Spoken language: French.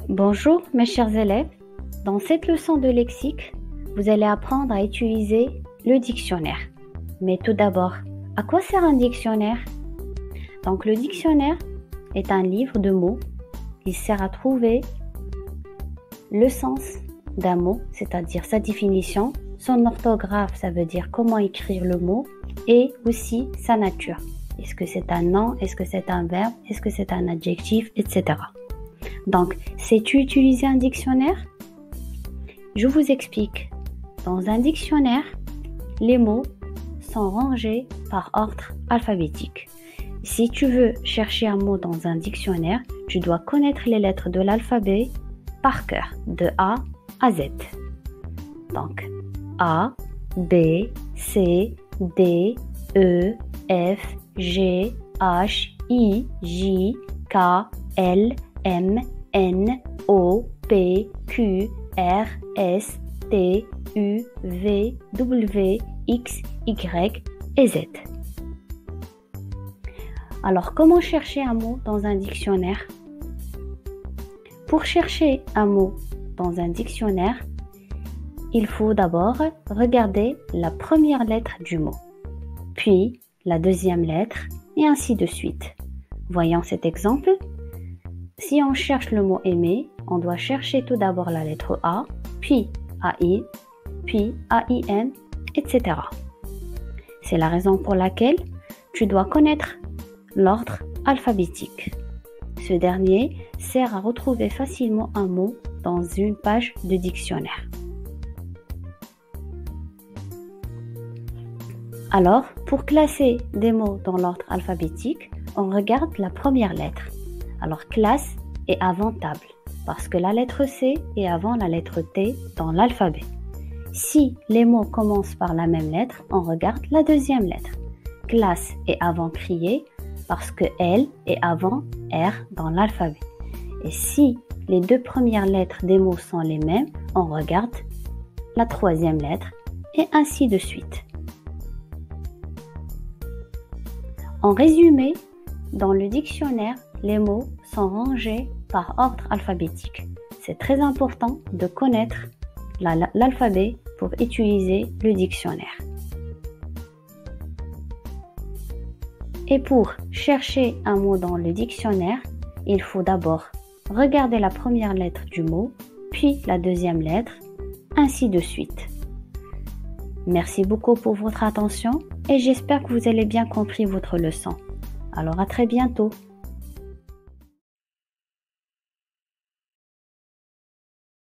Bonjour mes chers élèves, dans cette leçon de lexique, vous allez apprendre à utiliser le dictionnaire. Mais tout d'abord, à quoi sert un dictionnaire? Donc le dictionnaire est un livre de mots. Il sert à trouver le sens d'un mot, c'est-à-dire sa définition, son orthographe, ça veut dire comment écrire le mot, et aussi sa nature. Est-ce que c'est un nom, est-ce que c'est un verbe, est-ce que c'est un adjectif, etc. Donc, sais-tu utiliser un dictionnaire? Je vous explique. Dans un dictionnaire, les mots sont rangés par ordre alphabétique. Si tu veux chercher un mot dans un dictionnaire, tu dois connaître les lettres de l'alphabet par cœur, de A à Z. Donc, A, B, C, D, E, F, G, H, I, J, K, L, M, N, O, P, Q, R, S, T, U, V, W, X, Y et Z. Alors, comment chercher un mot dans un dictionnaire? Pour chercher un mot dans un dictionnaire, il faut d'abord regarder la première lettre du mot, puis la deuxième lettre et ainsi de suite. Voyons cet exemple. Si on cherche le mot aimer, on doit chercher tout d'abord la lettre A, puis AI, puis AIN, etc. C'est la raison pour laquelle tu dois connaître l'ordre alphabétique. Ce dernier sert à retrouver facilement un mot dans une page de dictionnaire. Alors, pour classer des mots dans l'ordre alphabétique, on regarde la première lettre. Alors, classe est avant table, parce que la lettre C est avant la lettre T dans l'alphabet. Si les mots commencent par la même lettre, on regarde la deuxième lettre. Classe est avant crier, parce que L est avant R dans l'alphabet. Et si les deux premières lettres des mots sont les mêmes, on regarde la troisième lettre et ainsi de suite. En résumé, dans le dictionnaire, les mots sont rangés par ordre alphabétique. C'est très important de connaître l'alphabet pour utiliser le dictionnaire. Et pour chercher un mot dans le dictionnaire, il faut d'abord regarder la première lettre du mot, puis la deuxième lettre, ainsi de suite. Merci beaucoup pour votre attention et j'espère que vous avez bien compris votre leçon. Alors à très bientôt.